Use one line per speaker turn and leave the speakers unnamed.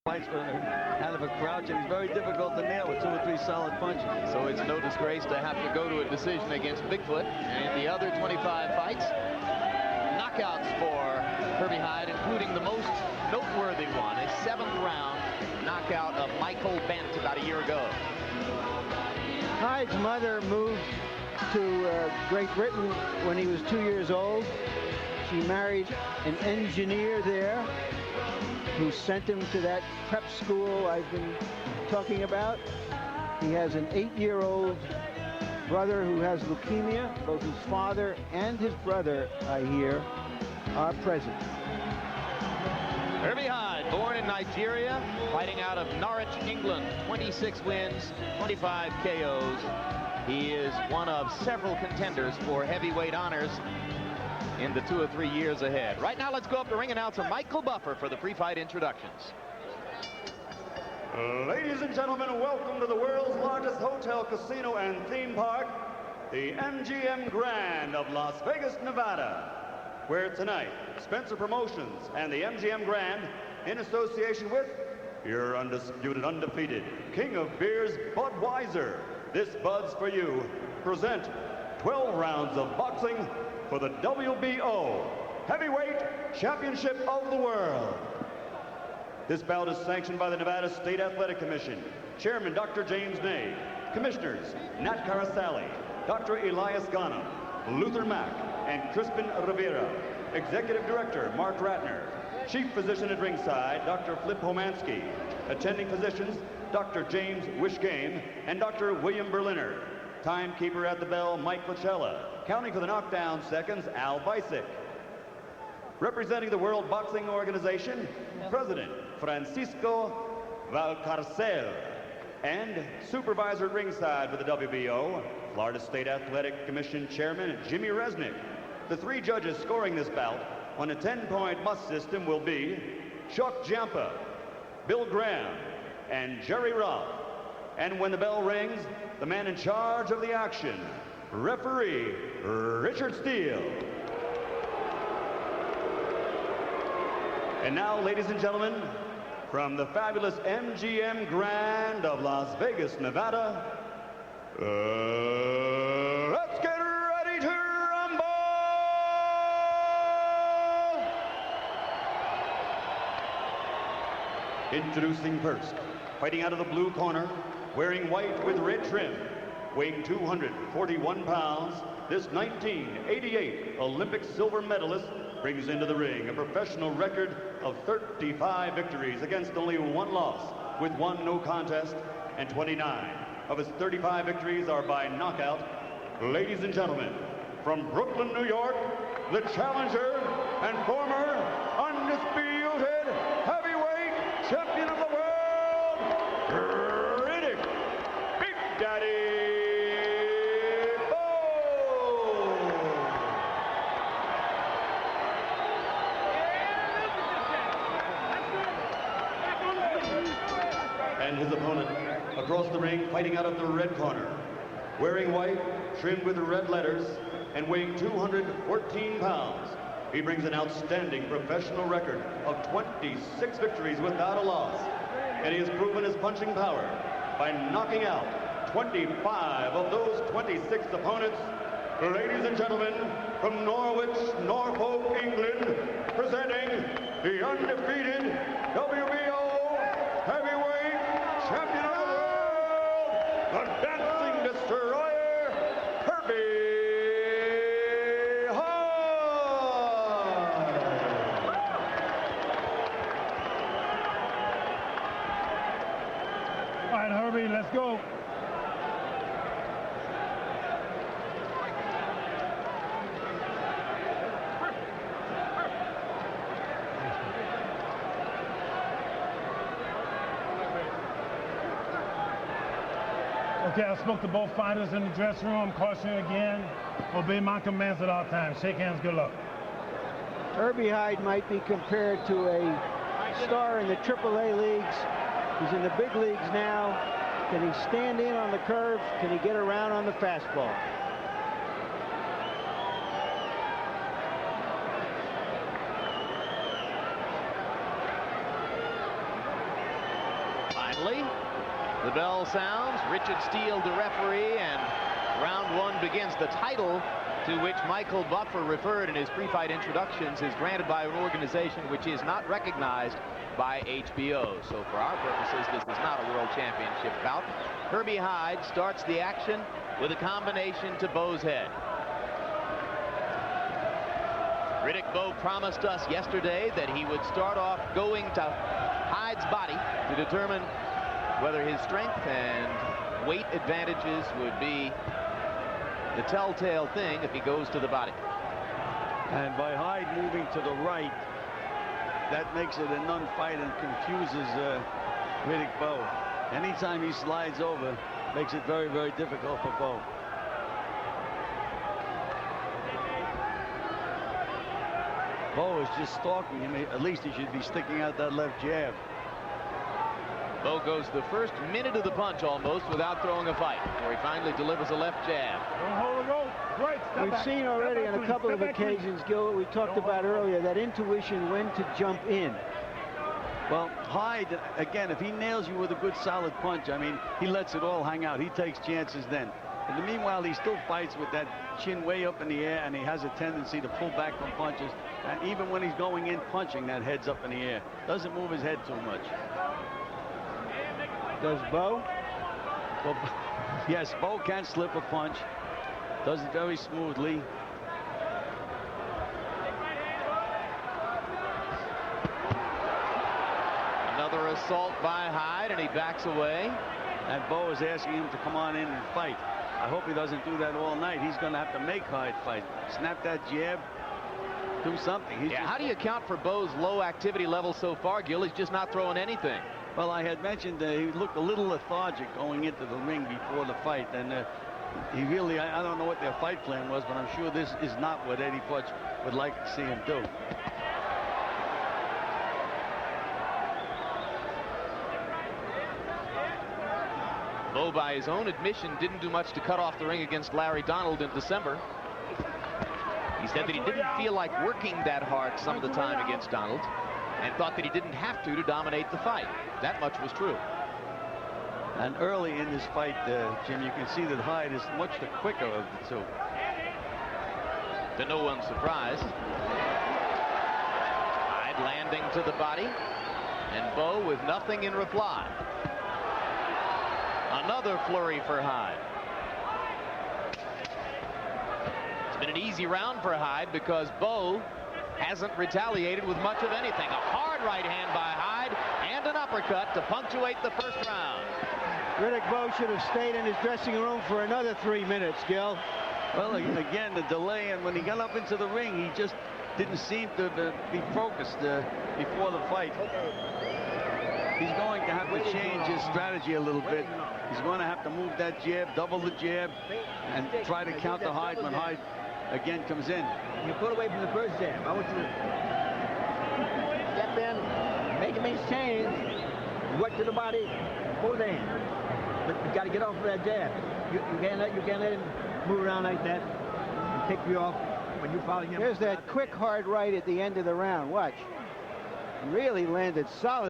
fights for out of a crouch, and he's very difficult to nail with 2 or 3 solid punches.
So it's no disgrace to have to go to a decision against Bigfoot. And the other 25 fights, knockouts for Herbie Hyde, including the most noteworthy one, a 7th round knockout of Michael Bent about a year ago.
Hyde's mother moved to Great Britain when he was 2 years old. She married an engineer there who sent him to that prep school I've been talking about. He has an 8-year-old brother who has leukemia. Both his father and his brother, I hear, are present.
Herbie Hyde, born in Nigeria, fighting out of Norwich, England. 26 wins, 25 KOs. He is one of several contenders for heavyweight honors in the 2 or 3 years ahead. Right now, let's go up to ring announcer Michael Buffer for the pre-fight introductions.
Ladies and gentlemen, welcome to the world's largest hotel, casino, and theme park, the MGM Grand of Las Vegas, Nevada, where tonight, Spencer Promotions and the MGM Grand, in association with your undisputed, undefeated king of beers, Budweiser, this Bud's for you, present 12 rounds of boxing for the WBO Heavyweight Championship of the World. This bout is sanctioned by the Nevada State Athletic Commission, Chairman Dr. James Ney, Commissioners Nat Carasali, Dr. Elias Ghanem, Luther Mack, and Crispin Rivera, Executive Director Mark Ratner, Chief Physician at ringside Dr. Flip Homansky, attending physicians Dr. James Wishgame and Dr. William Berliner, timekeeper at the bell Mike Lachella, counting for the knockdown seconds Al Bisick. Representing the World Boxing Organization, President Francisco Valcarcel, and supervisor at ringside for the WBO, Florida State Athletic Commission Chairman Jimmy Resnick. The 3 judges scoring this bout on a 10-point must system will be Chuck Giampa, Bill Graham, and Jerry Roth. And when the bell rings, the man in charge of the action, referee Richard Steele. And now, ladies and gentlemen, from the fabulous MGM Grand of Las Vegas, Nevada, let's get ready to rumble! Introducing first, fighting out of the blue corner, wearing white with red trim, weighing 241 pounds, this 1988 Olympic silver medalist brings into the ring a professional record of 35 victories against only 1 loss, with 1 no contest, and 29 of his 35 victories are by knockout. Ladies and gentlemen, from Brooklyn, New York, the challenger and former undisputed heavyweight champion of the world, Riddick Big Daddy and his opponent across the ring, fighting out of the red corner, wearing white, trimmed with red letters, and weighing 214 pounds. He brings an outstanding professional record of 26 victories without a loss, and he has proven his punching power by knocking out 25 of those 26 opponents. Ladies and gentlemen, from Norwich, Norfolk, England, presenting the undefeated WBO Heavyweight Champion of the World, the Dancing Destroyer, Herbie Hyde.
All right, Herbie, let's go. Okay, I spoke to both fighters in the dressing room. Caution again. Obey my commands at all times. Shake hands. Good luck.
Herbie Hyde might be compared to a star in the AAA leagues. He's in the big leagues now. Can he stand in on the curve? Can he get around on the fastball?
finally, the bell sounds. Richard Steele, the referee, and round one begins. The title to which Michael Buffer referred in his pre-fight introductions is granted by an organization which is not recognized by HBO. So for our purposes, this is not a world championship bout. Herbie Hyde starts the action with a combination to Bowe's head. Riddick Bowe promised us yesterday that he would start off going to Hyde's body to determine whether his strength and weight advantages would be the telltale thing if he goes to the body.
And by Hyde moving to the right, that makes it a non-fight and confuses Riddick Bowe. Anytime he slides over, makes it very, very difficult for Bowe. Bowe is just stalking him. At least he should be sticking out that left jab.
Bowe goes the first minute of the punch almost without throwing a fight, where he finally delivers a left jab.
Don't hold the rope. Right.
We've seen already on a couple of occasions, Gil, what we talked about earlier, that intuition when to jump in.
Well, Hyde, again, if he nails you with a good solid punch, I mean, he lets it all hang out. He takes chances then. In the meanwhile, he still fights with that chin way up in the air, and he has a tendency to pull back from punches. And even when he's going in punching, that head's up in the air. Doesn't move his head too much.
Does Bowe?
Well, yes, Bowe can slip a punch. Does it very smoothly.
Another assault by Hyde, and he backs away.
And Bowe is asking him to come on in and fight. I hope he doesn't do that all night. He's going to have to make Hyde fight. Snap that jab. Do something.
Yeah, how do you account for Bowe's low activity level so far, Gil? He's just not throwing anything.
Well, I had mentioned he looked a little lethargic going into the ring before the fight, and he really, I don't know what their fight plan was, but I'm sure this is not what Eddie Futch would like to see him do.
Bowe, by his own admission, didn't do much to cut off the ring against Larry Donald in December. He said that he didn't feel like working that hard some of the time against Donald, and thought that he didn't have to dominate the fight. That much was true.
And early in this fight, Jim, you can see that Hyde is much the quicker of the two.
To no one's surprise, Hyde landing to the body, and Bowe with nothing in reply. Another flurry for Hyde. It's been an easy round for Hyde because Bowe hasn't retaliated with much of anything. A hard right hand by Hyde and an uppercut to punctuate the first round.
Riddick Bowe should have stayed in his dressing room for another 3 minutes, Gil.
Well, again, the delay, and when he got up into the ring, he just didn't seem to be focused before the fight. He's going to have to change his strategy a little bit. He's going to have to move that jab, double the jab, and try to counter Hyde when Hyde again comes in.
You pull away from the first jab. I want you to step in, make him exchange, work to the body, both hands. But you got to get off of that jab. You can't let him move around like that and pick you off when you're following him.
There's that quick hard right at the end of the round. Watch. Really landed solid.